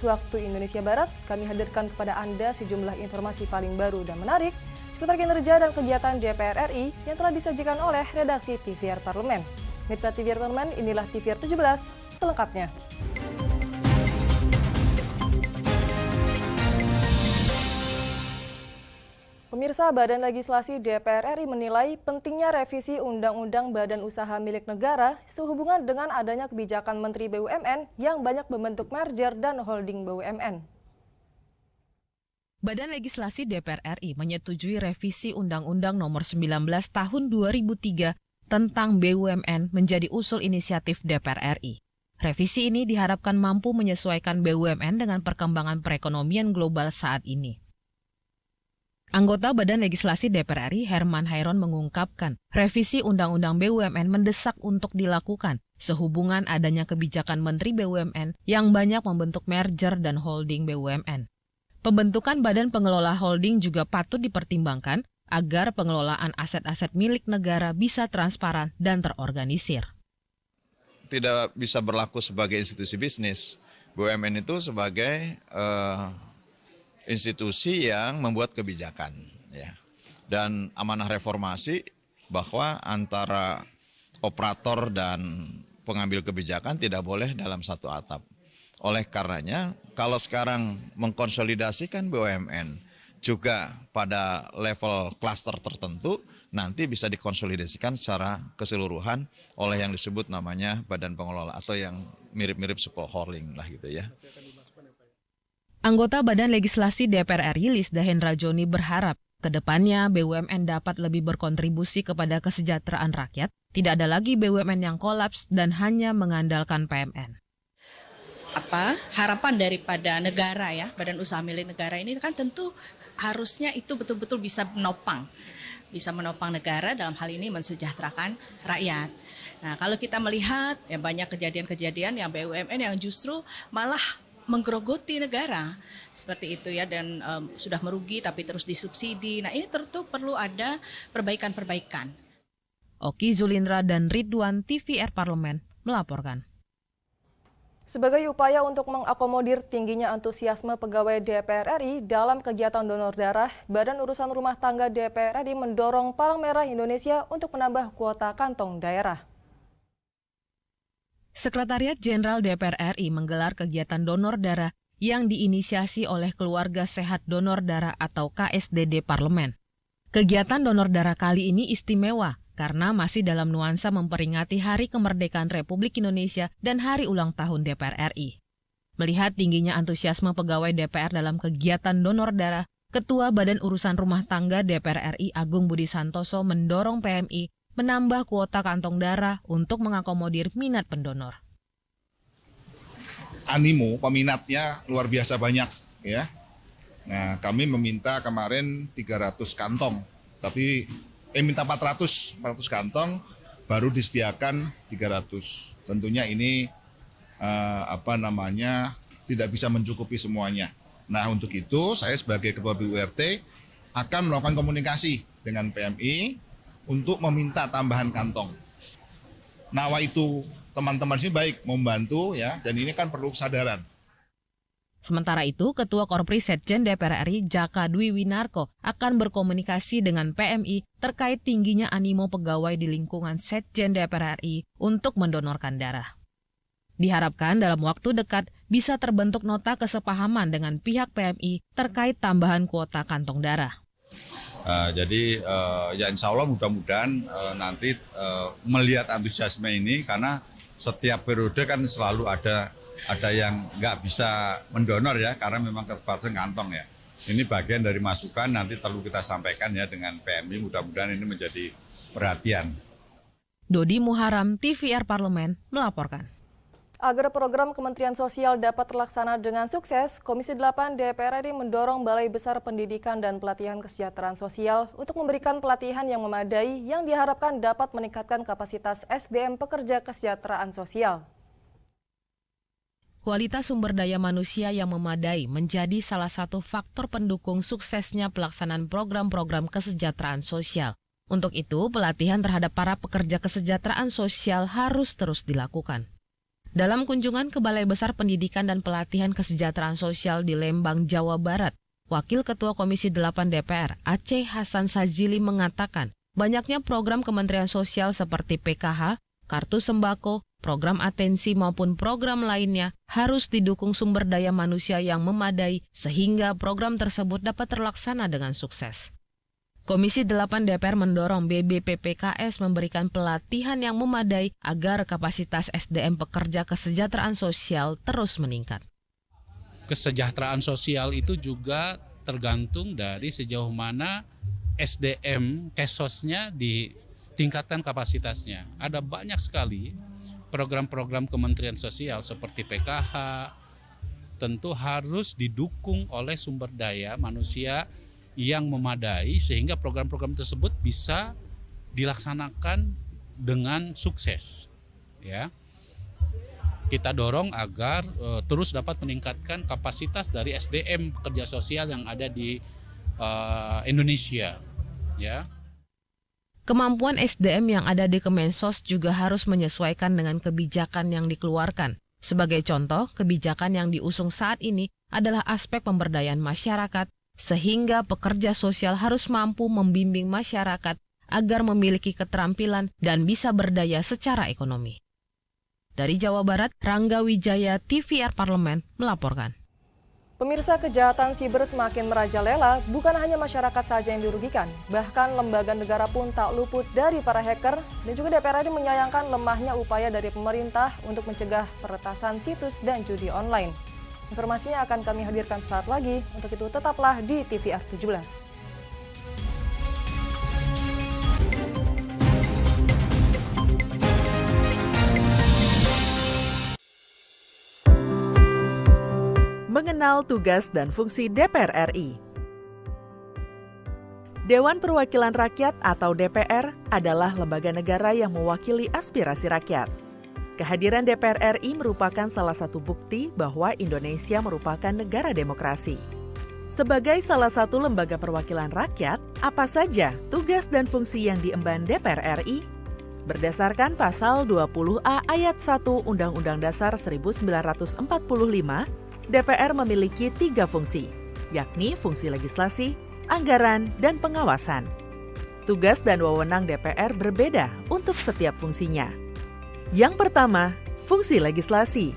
waktu Indonesia Barat, kami hadirkan kepada Anda sejumlah informasi paling baru dan menarik seputar kinerja dan kegiatan DPR RI yang telah disajikan oleh redaksi TVR Parlemen. Mirsa TVR Parlemen, inilah TVR 17 selengkapnya. Pemirsa, Badan Legislasi DPR RI menilai pentingnya revisi Undang-Undang Badan Usaha Milik Negara sehubungan dengan adanya kebijakan Menteri BUMN yang banyak membentuk merger dan holding BUMN. Badan Legislasi DPR RI menyetujui revisi Undang-Undang Nomor 19 Tahun 2003 tentang BUMN menjadi usul inisiatif DPR RI. Revisi ini diharapkan mampu menyesuaikan BUMN dengan perkembangan perekonomian global saat ini. Anggota Badan Legislasi DPR RI Herman Hairon mengungkapkan, revisi Undang-Undang BUMN mendesak untuk dilakukan sehubungan adanya kebijakan Menteri BUMN yang banyak membentuk merger dan holding BUMN. Pembentukan Badan Pengelola Holding juga patut dipertimbangkan agar pengelolaan aset-aset milik negara bisa transparan dan terorganisir. Tidak bisa berlaku sebagai institusi bisnis. BUMN itu sebagai institusi yang membuat kebijakan, ya. Dan amanah reformasi bahwa antara operator dan pengambil kebijakan tidak boleh dalam satu atap. Oleh karenanya, kalau sekarang mengkonsolidasikan BUMN juga pada level klaster tertentu, nanti bisa dikonsolidasikan secara keseluruhan oleh yang disebut namanya badan pengelola atau yang mirip-mirip super holding lah gitu ya. Anggota Badan Legislasi DPR RI Lisda Hendra Joni berharap ke depannya BUMN dapat lebih berkontribusi kepada kesejahteraan rakyat, tidak ada lagi BUMN yang kolaps dan hanya mengandalkan PMN. Harapan daripada negara ya, Badan Usaha Milik Negara ini kan tentu harusnya itu betul-betul bisa menopang negara dalam hal ini mensejahterakan rakyat. Nah, kalau kita melihat ya banyak kejadian-kejadian yang BUMN yang justru malah menggerogoti negara seperti itu ya, dan sudah merugi tapi terus disubsidi. Nah, ini tentu perlu ada perbaikan-perbaikan. Oki Zulindra dan Ridwan TVR Parlemen melaporkan. Sebagai upaya untuk mengakomodir tingginya antusiasme pegawai DPR RI dalam kegiatan donor darah, Badan Urusan Rumah Tangga DPR RI mendorong Palang Merah Indonesia untuk menambah kuota kantong daerah. Sekretariat Jenderal DPR RI menggelar kegiatan donor darah yang diinisiasi oleh Keluarga Sehat Donor Darah atau KSDD Parlemen. Kegiatan donor darah kali ini istimewa karena masih dalam nuansa memperingati Hari Kemerdekaan Republik Indonesia dan Hari Ulang Tahun DPR RI. Melihat tingginya antusiasme pegawai DPR dalam kegiatan donor darah, Ketua Badan Urusan Rumah Tangga DPR RI Agung Budi Santoso mendorong PMI menambah kuota kantong darah untuk mengakomodir minat pendonor. Animo peminatnya luar biasa banyak ya. Nah, kami meminta kemarin 300 kantong, tapi minta 400 kantong, baru disediakan 300. Tentunya ini tidak bisa mencukupi semuanya. Nah, untuk itu saya sebagai Ketua BURT akan melakukan komunikasi dengan PMI untuk meminta tambahan kantong. Nawa itu teman-teman sini baik membantu ya, dan ini kan perlu kesadaran. Sementara itu, Ketua Korpri Setjen DPR RI Jaka Dwi Winarko akan berkomunikasi dengan PMI terkait tingginya animo pegawai di lingkungan Setjen DPR RI untuk mendonorkan darah. Diharapkan dalam waktu dekat bisa terbentuk nota kesepahaman dengan pihak PMI terkait tambahan kuota kantong darah. Jadi ya insya Allah mudah-mudahan nanti melihat antusiasme ini, karena setiap periode kan selalu ada yang nggak bisa mendonor ya, karena memang keterbatasan kantong ya. Ini bagian dari masukan, nanti perlu kita sampaikan ya dengan PMI, mudah-mudahan ini menjadi perhatian. Dodi Muharam, TVR Parlemen, melaporkan. Agar program Kementerian Sosial dapat terlaksana dengan sukses, Komisi 8 DPR RI mendorong Balai Besar Pendidikan dan Pelatihan Kesejahteraan Sosial untuk memberikan pelatihan yang memadai yang diharapkan dapat meningkatkan kapasitas SDM pekerja kesejahteraan sosial. Kualitas sumber daya manusia yang memadai menjadi salah satu faktor pendukung suksesnya pelaksanaan program-program kesejahteraan sosial. Untuk itu, pelatihan terhadap para pekerja kesejahteraan sosial harus terus dilakukan. Dalam kunjungan ke Balai Besar Pendidikan dan Pelatihan Kesejahteraan Sosial di Lembang, Jawa Barat, Wakil Ketua Komisi 8 DPR, Aceh Hasan Sazili mengatakan, banyaknya program Kementerian Sosial seperti PKH, Kartu Sembako, program atensi maupun program lainnya harus didukung sumber daya manusia yang memadai sehingga program tersebut dapat terlaksana dengan sukses. Komisi 8 DPR mendorong BBPPKS memberikan pelatihan yang memadai agar kapasitas SDM pekerja kesejahteraan sosial terus meningkat. Kesejahteraan sosial itu juga tergantung dari sejauh mana SDM kesosnya ditingkatkan kapasitasnya. Ada banyak sekali program-program Kementerian Sosial seperti PKH, tentu harus didukung oleh sumber daya manusia yang memadai sehingga program-program tersebut bisa dilaksanakan dengan sukses. Ya, kita dorong agar terus dapat meningkatkan kapasitas dari SDM pekerja sosial yang ada di Indonesia. Ya. Kemampuan SDM yang ada di Kemensos juga harus menyesuaikan dengan kebijakan yang dikeluarkan. Sebagai contoh, kebijakan yang diusung saat ini adalah aspek pemberdayaan masyarakat, sehingga pekerja sosial harus mampu membimbing masyarakat agar memiliki keterampilan dan bisa berdaya secara ekonomi. Dari Jawa Barat, Rangga Wijaya, TVR Parlemen, melaporkan. Pemirsa, kejahatan siber semakin merajalela, bukan hanya masyarakat saja yang dirugikan, bahkan lembaga negara pun tak luput dari para hacker, dan juga DPR RI menyayangkan lemahnya upaya dari pemerintah untuk mencegah peretasan situs dan judi online. Informasinya akan kami hadirkan saat lagi, untuk itu tetaplah di TVR 17. Mengenal tugas dan fungsi DPR RI. Dewan Perwakilan Rakyat atau DPR adalah lembaga negara yang mewakili aspirasi rakyat. Kehadiran DPR RI merupakan salah satu bukti bahwa Indonesia merupakan negara demokrasi. Sebagai salah satu lembaga perwakilan rakyat, apa saja tugas dan fungsi yang diemban DPR RI? Berdasarkan pasal 20A ayat 1 Undang-Undang Dasar 1945, DPR memiliki 3 fungsi, yakni fungsi legislasi, anggaran, dan pengawasan. Tugas dan wewenang DPR berbeda untuk setiap fungsinya. Yang pertama, fungsi legislasi.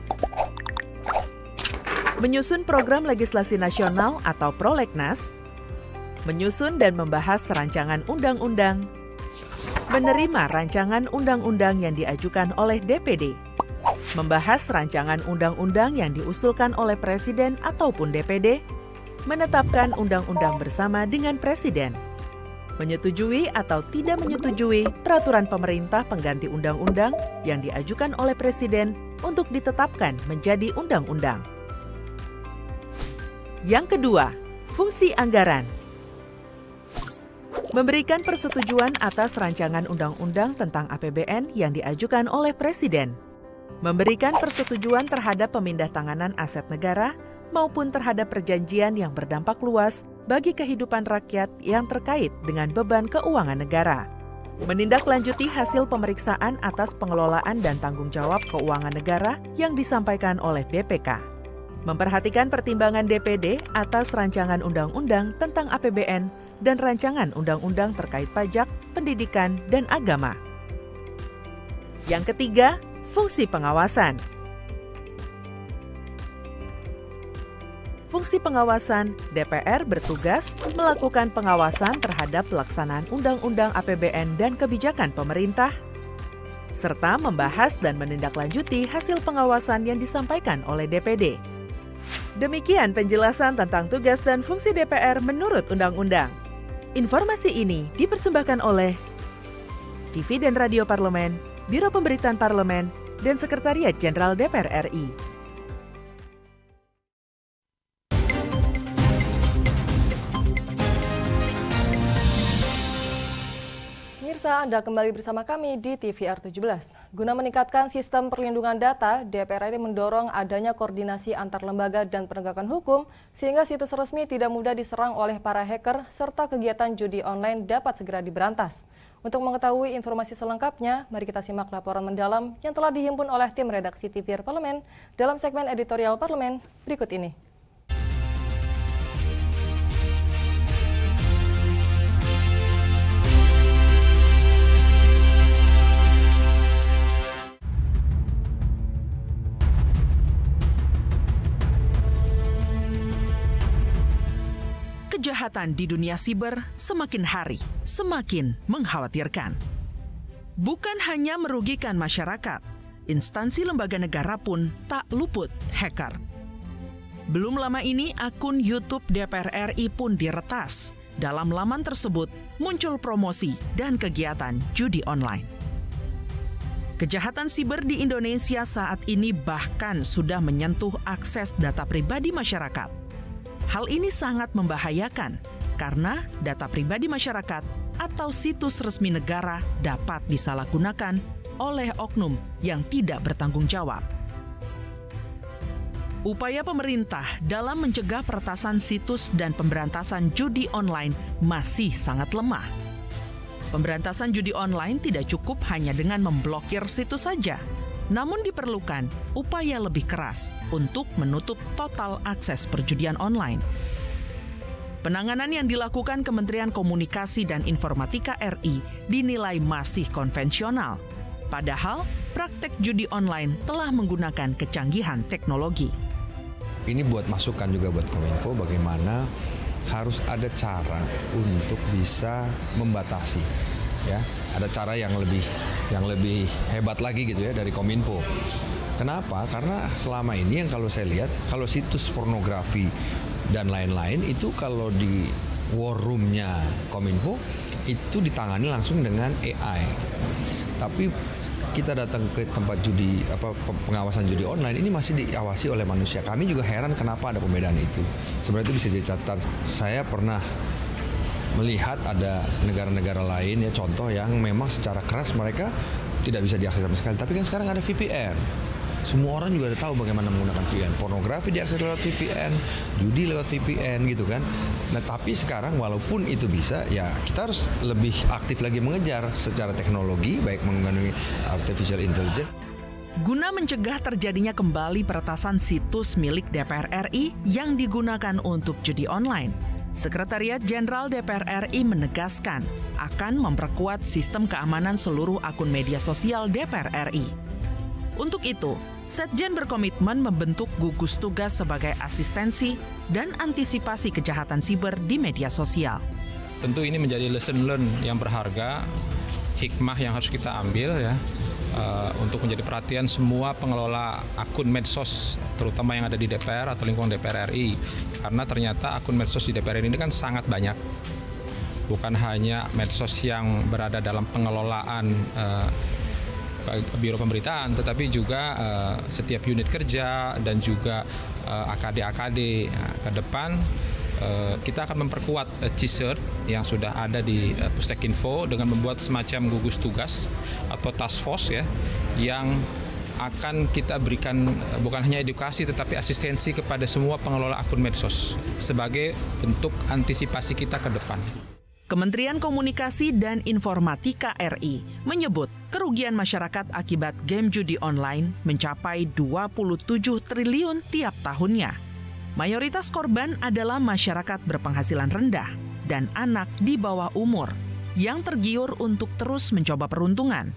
Menyusun program legislasi nasional atau prolegnas, menyusun dan membahas rancangan undang-undang, menerima rancangan undang-undang yang diajukan oleh DPD, membahas rancangan undang-undang yang diusulkan oleh Presiden ataupun DPD, menetapkan undang-undang bersama dengan Presiden, menyetujui atau tidak menyetujui peraturan pemerintah pengganti undang-undang yang diajukan oleh Presiden untuk ditetapkan menjadi undang-undang. Yang kedua, fungsi anggaran. Memberikan persetujuan atas rancangan undang-undang tentang APBN yang diajukan oleh Presiden. Memberikan persetujuan terhadap pemindahtanganan aset negara maupun terhadap perjanjian yang berdampak luas bagi kehidupan rakyat yang terkait dengan beban keuangan negara. Menindaklanjuti hasil pemeriksaan atas pengelolaan dan tanggung jawab keuangan negara yang disampaikan oleh BPK. Memperhatikan pertimbangan DPD atas rancangan undang-undang tentang APBN dan rancangan undang-undang terkait pajak, pendidikan, dan agama. Yang ketiga, fungsi pengawasan. Fungsi pengawasan, DPR bertugas melakukan pengawasan terhadap pelaksanaan Undang-Undang APBN dan kebijakan pemerintah, serta membahas dan menindaklanjuti hasil pengawasan yang disampaikan oleh DPD. Demikian penjelasan tentang tugas dan fungsi DPR menurut Undang-Undang. Informasi ini dipersembahkan oleh TV dan Radio Parlemen, Biro Pemberitaan Parlemen, dan Sekretariat Jenderal DPR RI. Pemirsa, Anda kembali bersama kami di TVR 17. Guna meningkatkan sistem perlindungan data, DPR RI mendorong adanya koordinasi antar lembaga dan penegakan hukum sehingga situs resmi tidak mudah diserang oleh para hacker serta kegiatan judi online dapat segera diberantas. Untuk mengetahui informasi selengkapnya, mari kita simak laporan mendalam yang telah dihimpun oleh tim redaksi TVR Parlemen dalam segmen editorial Parlemen berikut ini. Kejahatan di dunia siber semakin hari semakin mengkhawatirkan. Bukan hanya merugikan masyarakat, instansi lembaga negara pun tak luput hacker. Belum lama ini akun YouTube DPR RI pun diretas. Dalam laman tersebut muncul promosi dan kegiatan judi online. Kejahatan siber di Indonesia saat ini bahkan sudah menyentuh akses data pribadi masyarakat. Hal ini sangat membahayakan karena data pribadi masyarakat atau situs resmi negara dapat disalahgunakan oleh oknum yang tidak bertanggung jawab. Upaya pemerintah dalam mencegah peretasan situs dan pemberantasan judi online masih sangat lemah. Pemberantasan judi online tidak cukup hanya dengan memblokir situs saja. Namun diperlukan upaya lebih keras untuk menutup total akses perjudian online. Penanganan yang dilakukan Kementerian Komunikasi dan Informatika RI dinilai masih konvensional. Padahal praktek judi online telah menggunakan kecanggihan teknologi. Ini buat masukan juga buat Kominfo bagaimana harus ada cara untuk bisa membatasi. Ya, ada cara yang lebih hebat lagi gitu ya dari Kominfo. Kenapa? Karena selama ini yang kalau saya lihat, kalau situs pornografi dan lain-lain itu kalau di war room-nya Kominfo itu ditangani langsung dengan AI. Tapi kita datang ke tempat judi pengawasan judi online ini masih diawasi oleh manusia. Kami juga heran kenapa ada pembedaan itu. Sebenarnya itu bisa jadi catatan. Saya pernah melihat ada negara-negara lain ya, contoh yang memang secara keras mereka tidak bisa diakses sama sekali. Tapi kan sekarang ada VPN. Semua orang juga udah tahu bagaimana menggunakan VPN. Pornografi diakses lewat VPN, judi lewat VPN gitu kan. Nah tapi sekarang walaupun itu bisa, ya kita harus lebih aktif lagi mengejar secara teknologi, baik menggunakan artificial intelligence. Guna mencegah terjadinya kembali peretasan situs milik DPR RI yang digunakan untuk judi online, Sekretariat Jenderal DPR RI menegaskan akan memperkuat sistem keamanan seluruh akun media sosial DPR RI. Untuk itu, Setjen berkomitmen membentuk gugus tugas sebagai asistensi dan antisipasi kejahatan siber di media sosial. Tentu ini menjadi lesson learn yang berharga, hikmah yang harus kita ambil ya. Untuk menjadi perhatian semua pengelola akun medsos, terutama yang ada di DPR atau lingkungan DPR RI. Karena ternyata akun medsos di DPR RI ini kan sangat banyak. Bukan hanya medsos yang berada dalam pengelolaan Biro Pemberitaan, tetapi juga setiap unit kerja dan juga AKD-AKD ke depan. Kita akan memperkuat CISER yang sudah ada di Pustekinfo dengan membuat semacam gugus tugas atau task force ya, yang akan kita berikan bukan hanya edukasi tetapi asistensi kepada semua pengelola akun medsos sebagai bentuk antisipasi kita ke depan. Kementerian Komunikasi dan Informatika RI menyebut kerugian masyarakat akibat game judi online mencapai 27 triliun tiap tahunnya. Mayoritas korban adalah masyarakat berpenghasilan rendah dan anak di bawah umur yang tergiur untuk terus mencoba peruntungan.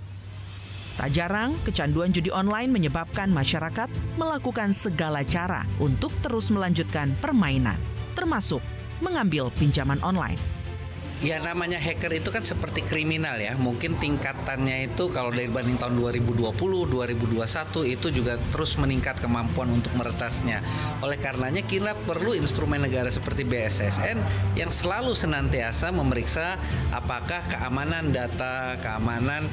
Tak jarang, kecanduan judi online menyebabkan masyarakat melakukan segala cara untuk terus melanjutkan permainan, termasuk mengambil pinjaman online. Ya namanya hacker itu kan seperti kriminal ya. Mungkin tingkatannya itu kalau dibanding tahun 2020, 2021 itu juga terus meningkat kemampuan untuk meretasnya. Oleh karenanya kita perlu instrumen negara seperti BSSN yang selalu senantiasa memeriksa apakah keamanan data, keamanan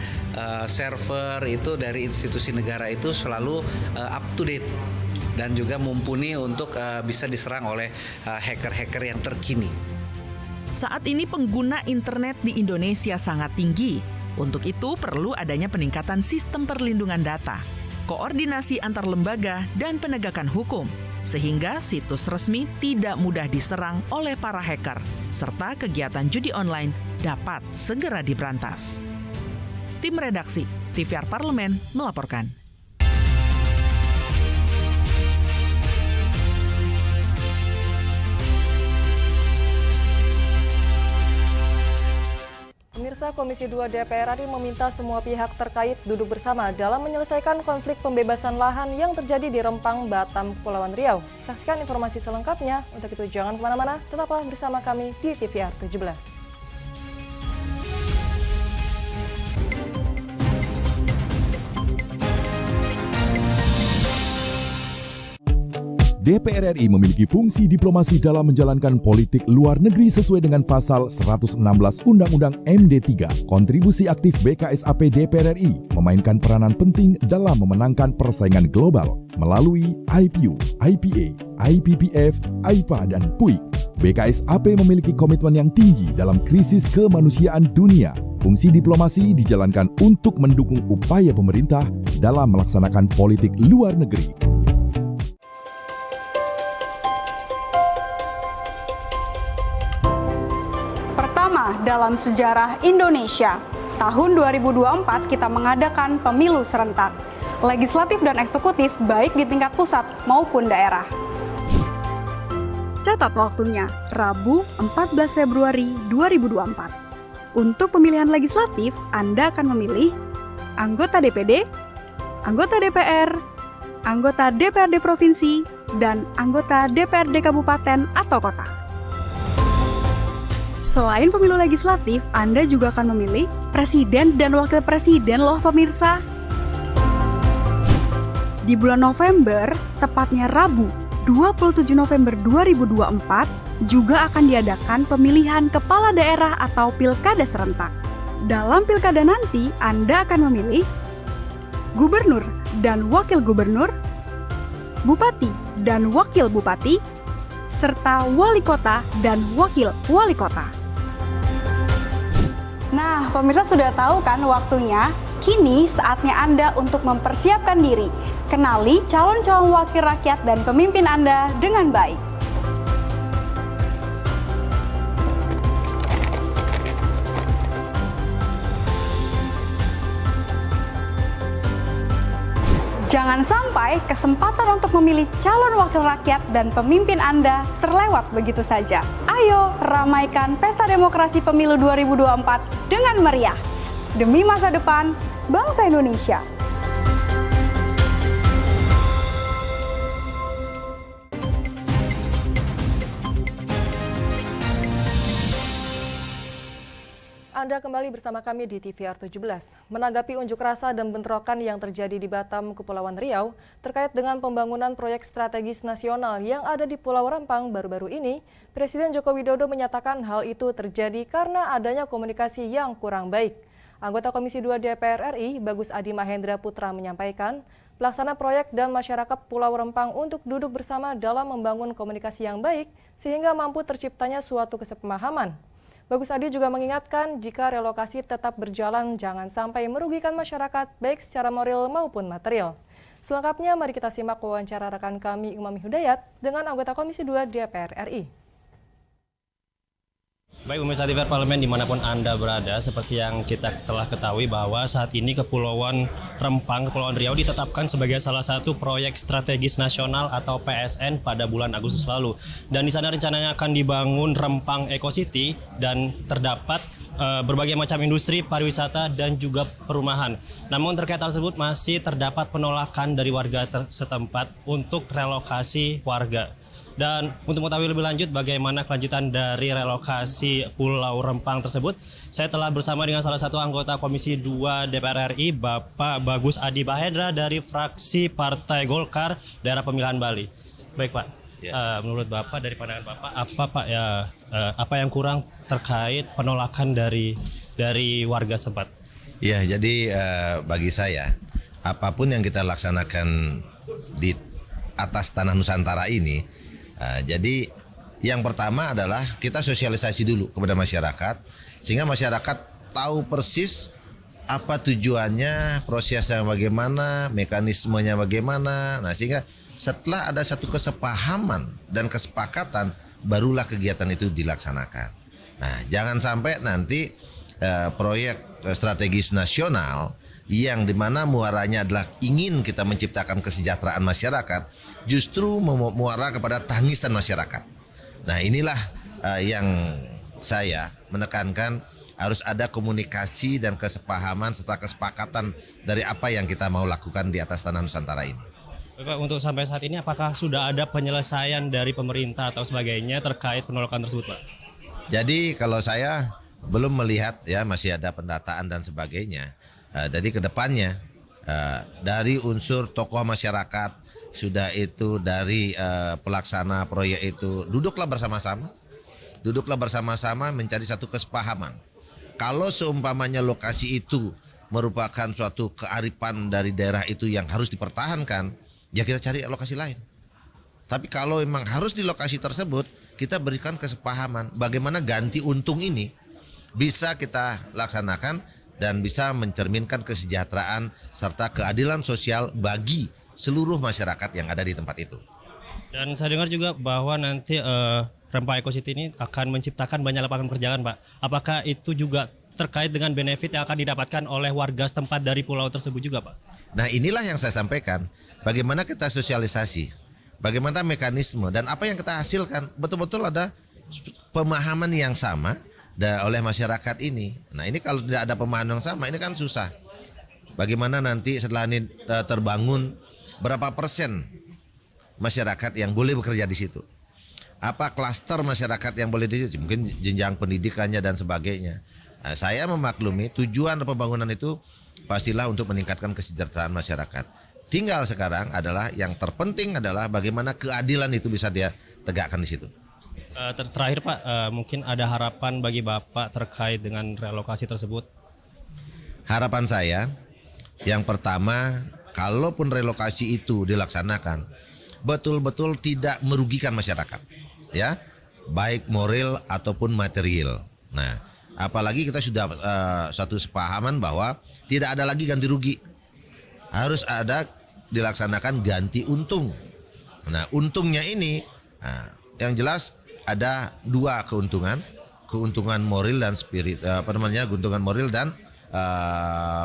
server itu dari institusi negara itu selalu up to date dan juga mumpuni untuk bisa diserang oleh hacker-hacker yang terkini. Saat ini pengguna internet di Indonesia sangat tinggi. Untuk itu perlu adanya peningkatan sistem perlindungan data, koordinasi antar lembaga, dan penegakan hukum, sehingga situs resmi tidak mudah diserang oleh para hacker, serta kegiatan judi online dapat segera diberantas. Tim Redaksi TVR Parlemen melaporkan. Pemirsa, Komisi 2 DPR RI meminta semua pihak terkait duduk bersama dalam menyelesaikan konflik pembebasan lahan yang terjadi di Rempang, Batam, Kepulauan Riau. Saksikan informasi selengkapnya. Untuk itu jangan kemana-mana, tetaplah bersama kami di TVR 17. DPR RI memiliki fungsi diplomasi dalam menjalankan politik luar negeri sesuai dengan pasal 116 Undang-Undang MD 3. Kontribusi aktif BKSAP DPR RI memainkan peranan penting dalam memenangkan persaingan global melalui IPU, IPA, IPPF, IPA, dan PUIK. BKSAP memiliki komitmen yang tinggi dalam krisis kemanusiaan dunia. Fungsi diplomasi dijalankan untuk mendukung upaya pemerintah dalam melaksanakan politik luar negeri. Dalam sejarah Indonesia, tahun 2024 kita mengadakan pemilu serentak, legislatif dan eksekutif baik di tingkat pusat maupun daerah. Catat waktunya, Rabu 14 Februari 2024. Untuk pemilihan legislatif, Anda akan memilih anggota DPD, anggota DPR, anggota DPRD Provinsi, dan anggota DPRD Kabupaten atau Kota. Selain pemilu legislatif, Anda juga akan memilih presiden dan wakil presiden loh pemirsa. Di bulan November, tepatnya Rabu 27 November 2024, juga akan diadakan pemilihan kepala daerah atau pilkada serentak. Dalam pilkada nanti, Anda akan memilih gubernur dan wakil gubernur, bupati dan wakil bupati, serta wali kota dan wakil wali kota. Nah, pemirsa sudah tahu kan waktunya? Kini saatnya Anda untuk mempersiapkan diri. Kenali calon-calon wakil rakyat dan pemimpin Anda dengan baik. Jangan sampai kesempatan untuk memilih calon wakil rakyat dan pemimpin Anda terlewat begitu saja. Ayo ramaikan pesta demokrasi pemilu 2024 dengan meriah. Demi masa depan bangsa Indonesia. Anda kembali bersama kami di TVR 17. Menanggapi unjuk rasa dan bentrokan yang terjadi di Batam, Kepulauan Riau terkait dengan pembangunan proyek strategis nasional yang ada di Pulau Rempang baru-baru ini, Presiden Joko Widodo menyatakan hal itu terjadi karena adanya komunikasi yang kurang baik. Anggota Komisi 2 DPR RI, Bagus Adi Mahendra Putra menyampaikan, pelaksana proyek dan masyarakat Pulau Rempang untuk duduk bersama dalam membangun komunikasi yang baik sehingga mampu terciptanya suatu kesepemahaman. Bagus Adi juga mengingatkan jika relokasi tetap berjalan jangan sampai merugikan masyarakat baik secara moral maupun material. Selengkapnya mari kita simak wawancara rekan kami Umami Hudayat dengan anggota Komisi 2 DPR RI. Baik pemirsa TVR Parlemen dimanapun Anda berada, seperti yang kita telah ketahui bahwa saat ini Kepulauan Rempang, Kepulauan Riau ditetapkan sebagai salah satu proyek strategis nasional atau PSN pada bulan Agustus lalu. Dan di sana rencananya akan dibangun Rempang Eco City dan terdapat berbagai macam industri, pariwisata, dan juga perumahan. Namun terkait hal tersebut masih terdapat penolakan dari warga setempat untuk relokasi warga. Dan untuk mengetahui lebih lanjut bagaimana kelanjutan dari relokasi Pulau Rempang tersebut, saya telah bersama dengan salah satu anggota Komisi 2 DPR RI, Bapak Bagus Adi Mahendra dari fraksi Partai Golkar Daerah Pemilihan Bali. Baik Pak, menurut Bapak dari pandangan Bapak apa yang kurang terkait penolakan dari warga setempat? Ya, jadi bagi saya apapun yang kita laksanakan di atas tanah Nusantara ini. Jadi yang pertama adalah kita sosialisasi dulu kepada masyarakat sehingga masyarakat tahu persis apa tujuannya, prosesnya bagaimana, mekanismenya bagaimana. Nah, sehingga setelah ada satu kesepahaman dan kesepakatan, barulah kegiatan itu dilaksanakan. Nah, jangan sampai nanti proyek strategis nasional yang dimana muaranya adalah ingin kita menciptakan kesejahteraan masyarakat, justru muara kepada tangisan masyarakat. Nah, inilah yang saya menekankan, harus ada komunikasi dan kesepahaman serta kesepakatan dari apa yang kita mau lakukan di atas tanah Nusantara ini. Pak, untuk sampai saat ini apakah sudah ada penyelesaian dari pemerintah atau sebagainya terkait penolakan tersebut, Pak? Jadi kalau saya belum melihat ya, masih ada pendataan dan sebagainya. Jadi ke depannya dari unsur tokoh masyarakat, sudah itu dari pelaksana proyek itu, duduklah bersama-sama mencari satu kesepahaman. Kalau seumpamanya lokasi itu merupakan suatu kearifan dari daerah itu yang harus dipertahankan, ya kita cari lokasi lain. Tapi kalau memang harus di lokasi tersebut, kita berikan kesepahaman bagaimana ganti untung ini bisa kita laksanakan dan bisa mencerminkan kesejahteraan serta keadilan sosial bagi seluruh masyarakat yang ada di tempat itu. Dan saya dengar juga bahwa nanti Rempang Eco City ini akan menciptakan banyak lapangan pekerjaan, Pak. Apakah itu juga terkait dengan benefit yang akan didapatkan oleh warga setempat dari pulau tersebut juga, Pak? Nah, inilah yang saya sampaikan. Bagaimana kita sosialisasi, bagaimana mekanisme, dan apa yang kita hasilkan. Betul-betul ada pemahaman yang sama oleh masyarakat ini. Nah, ini kalau tidak ada pemahaman yang sama, ini kan susah. Bagaimana nanti setelah ini terbangun, berapa persen masyarakat yang boleh bekerja di situ? Apa klaster masyarakat yang boleh di situ? Mungkin jenjang pendidikannya dan sebagainya. Nah, saya memaklumi tujuan pembangunan itu pastilah untuk meningkatkan kesejahteraan masyarakat. Tinggal sekarang adalah yang terpenting adalah bagaimana keadilan itu bisa dia tegakkan di situ. Terakhir, Pak, mungkin ada harapan bagi Bapak terkait dengan relokasi tersebut? Harapan saya, yang pertama, kalaupun relokasi itu dilaksanakan, betul-betul tidak merugikan masyarakat, ya, baik moral ataupun material. Nah, apalagi kita sudah satu sepahaman bahwa tidak ada lagi ganti rugi, harus ada dilaksanakan ganti untung. Nah, untungnya ini, yang jelas ada dua keuntungan moral dan keuntungan moral dan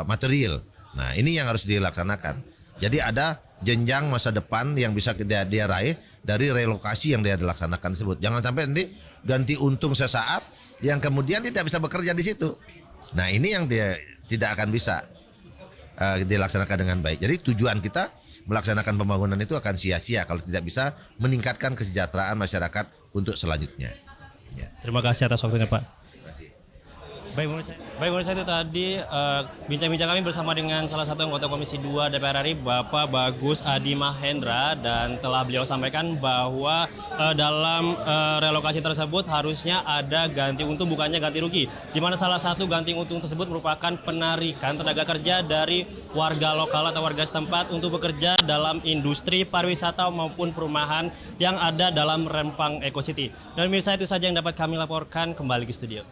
material. Nah, ini yang harus dilaksanakan. Jadi ada jenjang masa depan yang bisa dia raih dari relokasi yang dia dilaksanakan tersebut. Jangan sampai nanti ganti untung sesaat yang kemudian tidak bisa bekerja di situ. Nah, ini yang dia tidak akan bisa dilaksanakan dengan baik. Jadi tujuan kita melaksanakan pembangunan itu akan sia-sia kalau tidak bisa meningkatkan kesejahteraan masyarakat untuk selanjutnya. Ya. Terima kasih atas waktunya, Pak. Baik, menurut saya itu tadi bincang-bincang kami bersama dengan salah satu anggota Komisi 2 DPR RI, Bapak Bagus Adi Mahendra, dan telah beliau sampaikan bahwa dalam relokasi tersebut harusnya ada ganti untung, bukannya ganti rugi. Di mana salah satu ganti untung tersebut merupakan penarikan tenaga kerja dari warga lokal atau warga setempat untuk bekerja dalam industri pariwisata maupun perumahan yang ada dalam Rempang Eco City. Dan pemirsa, itu saja yang dapat kami laporkan. Kembali ke studio.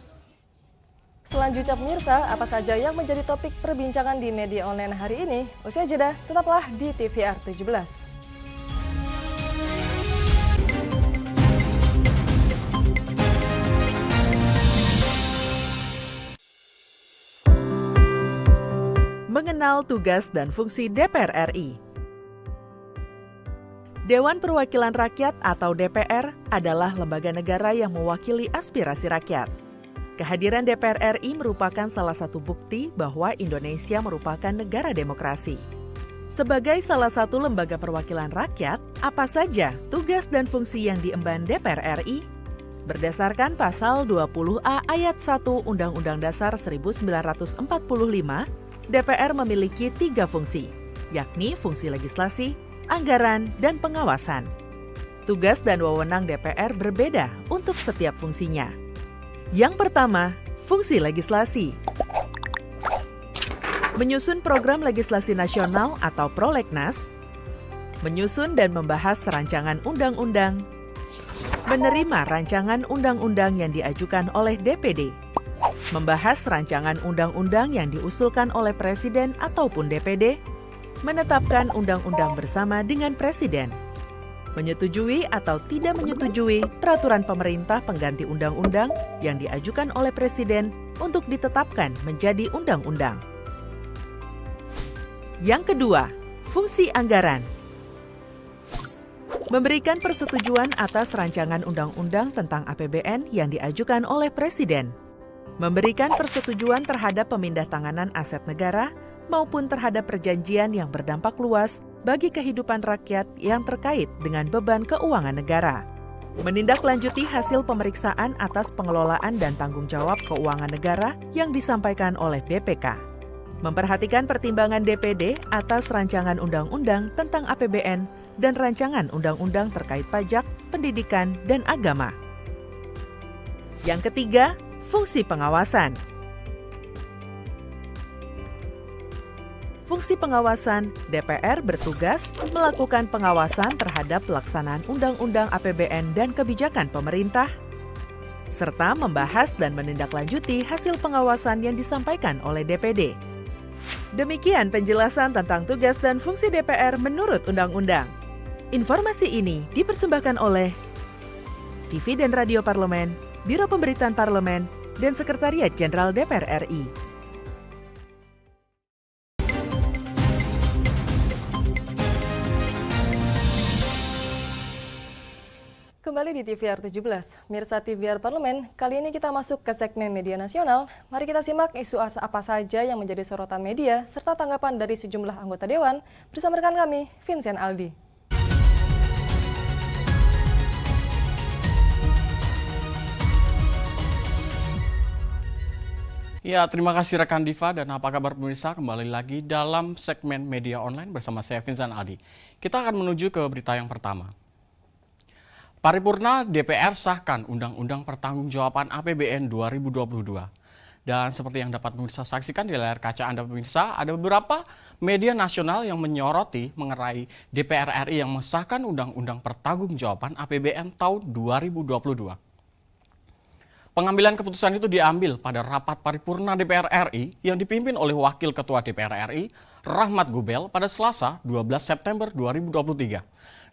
Selanjutnya pemirsa, apa saja yang menjadi topik perbincangan di media online hari ini? Usai jeda, tetaplah di TVR 17. Mengenal tugas dan fungsi DPR RI. Dewan Perwakilan Rakyat atau DPR adalah lembaga negara yang mewakili aspirasi rakyat. Kehadiran DPR RI merupakan salah satu bukti bahwa Indonesia merupakan negara demokrasi. Sebagai salah satu lembaga perwakilan rakyat, apa saja tugas dan fungsi yang diemban DPR RI? Berdasarkan pasal 20A ayat 1 Undang-Undang Dasar 1945, DPR memiliki 3 fungsi, yakni fungsi legislasi, anggaran, dan pengawasan. Tugas dan wewenang DPR berbeda untuk setiap fungsinya. Yang pertama, fungsi legislasi. Menyusun program legislasi nasional atau prolegnas, menyusun dan membahas rancangan undang-undang, menerima rancangan undang-undang yang diajukan oleh DPD, membahas rancangan undang-undang yang diusulkan oleh Presiden ataupun DPD, menetapkan undang-undang bersama dengan Presiden, menyetujui atau tidak menyetujui peraturan pemerintah pengganti undang-undang yang diajukan oleh Presiden untuk ditetapkan menjadi undang-undang. Yang kedua, fungsi anggaran. Memberikan persetujuan atas rancangan undang-undang tentang APBN yang diajukan oleh Presiden. Memberikan persetujuan terhadap pemindahntanganan aset negara maupun terhadap perjanjian yang berdampak luas bagi kehidupan rakyat yang terkait dengan beban keuangan negara. Menindaklanjuti hasil pemeriksaan atas pengelolaan dan tanggung jawab keuangan negara yang disampaikan oleh BPK. Memperhatikan pertimbangan DPD atas rancangan undang-undang tentang APBN dan rancangan undang-undang terkait pajak, pendidikan, dan agama. Yang ketiga, fungsi pengawasan. Fungsi pengawasan, DPR bertugas melakukan pengawasan terhadap pelaksanaan undang-undang APBN dan kebijakan pemerintah, serta membahas dan menindaklanjuti hasil pengawasan yang disampaikan oleh DPD. Demikian penjelasan tentang tugas dan fungsi DPR menurut undang-undang. Informasi ini dipersembahkan oleh TV dan Radio Parlemen, Biro Pemberitaan Parlemen, dan Sekretariat Jenderal DPR RI. Kembali di TVR 17, Mirsa TVR Parlemen, kali ini kita masuk ke segmen media nasional. Mari kita simak isu apa saja yang menjadi sorotan media, serta tanggapan dari sejumlah anggota Dewan, bersama rekan kami, Vincent Aldi. Ya, terima kasih rekan Diva dan apa kabar pemirsa, kembali lagi dalam segmen media online bersama saya Vincent Aldi. Kita akan menuju ke berita yang pertama. Paripurna DPR sahkan Undang-Undang Pertanggungjawaban APBN 2022. Dan seperti yang dapat pemirsa saksikan di layar kaca Anda pemirsa, ada beberapa media nasional yang menyoroti mengenai DPR RI yang mengesahkan Undang-Undang Pertanggungjawaban APBN tahun 2022. Pengambilan keputusan itu diambil pada rapat paripurna DPR RI yang dipimpin oleh Wakil Ketua DPR RI, Rahmat Gobel, pada Selasa 12 September 2023.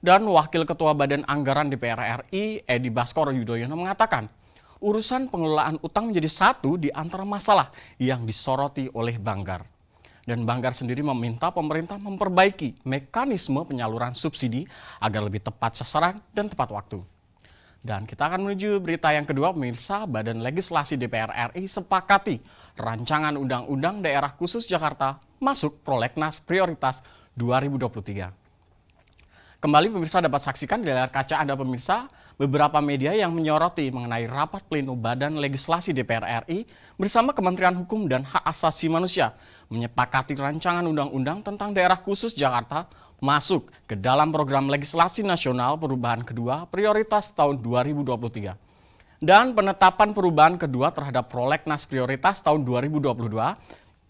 Dan Wakil Ketua Badan Anggaran DPR RI, Edi Baskoro Yudhoyono, mengatakan, urusan pengelolaan utang menjadi satu di antara masalah yang disoroti oleh Banggar. Dan Banggar sendiri meminta pemerintah memperbaiki mekanisme penyaluran subsidi agar lebih tepat sasaran dan tepat waktu. Dan kita akan menuju berita yang kedua, pemirsa. Badan Legislasi DPR RI sepakati rancangan Undang-Undang Daerah Khusus Jakarta masuk prolegnas prioritas 2023. Kembali pemirsa dapat saksikan di layar kaca Anda pemirsa, beberapa media yang menyoroti mengenai rapat pleno Badan Legislasi DPR RI bersama Kementerian Hukum dan Hak Asasi Manusia menyepakati rancangan Undang-Undang tentang Daerah Khusus Jakarta masuk ke dalam program legislasi nasional perubahan kedua prioritas tahun 2023. Dan penetapan perubahan kedua terhadap prolegnas prioritas tahun 2022,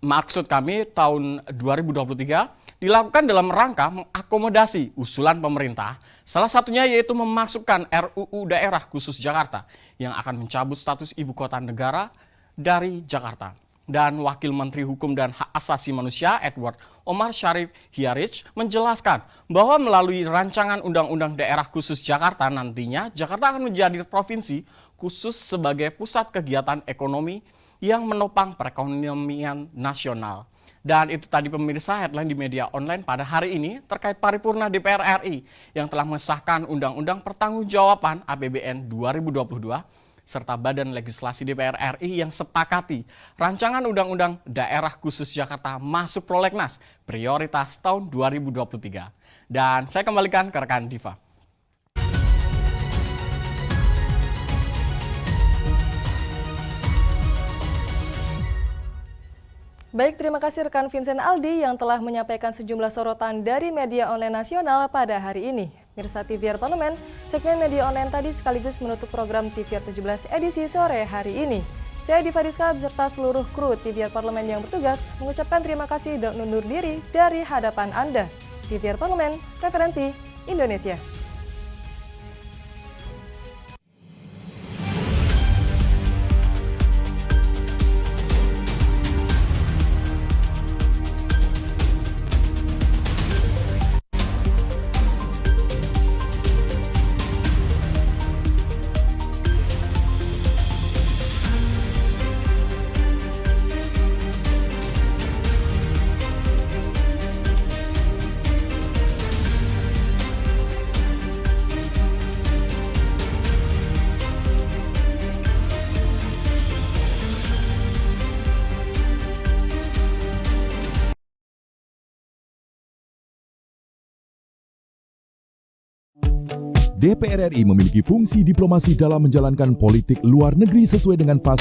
maksud kami tahun 2023, dilakukan dalam rangka mengakomodasi usulan pemerintah, salah satunya yaitu memasukkan RUU Daerah Khusus Jakarta yang akan mencabut status ibu kota negara dari Jakarta. Dan Wakil Menteri Hukum dan Hak Asasi Manusia Edward Omar Syarif Hiarij menjelaskan bahwa melalui rancangan Undang-Undang Daerah Khusus Jakarta nantinya Jakarta akan menjadi provinsi khusus sebagai pusat kegiatan ekonomi yang menopang perekonomian nasional. Dan itu tadi pemirsa headline di media online pada hari ini terkait paripurna DPR RI yang telah mengesahkan Undang-Undang Pertanggungjawaban APBN 2022 serta Badan Legislasi DPR RI yang sepakati rancangan Undang-Undang Daerah Khusus Jakarta masuk prolegnas prioritas tahun 2023. Dan saya kembalikan ke rekan Diva. Baik, terima kasih rekan Vincent Aldi yang telah menyampaikan sejumlah sorotan dari media online nasional pada hari ini. Mirsa TVR Parlemen, segmen media online tadi sekaligus menutup program TVR 17 edisi sore hari ini. Saya Diva Rizka beserta seluruh kru TVR Parlemen yang bertugas mengucapkan terima kasih dan undur diri dari hadapan Anda. TVR Parlemen, referensi Indonesia. DPR RI memiliki fungsi diplomasi dalam menjalankan politik luar negeri sesuai dengan pasal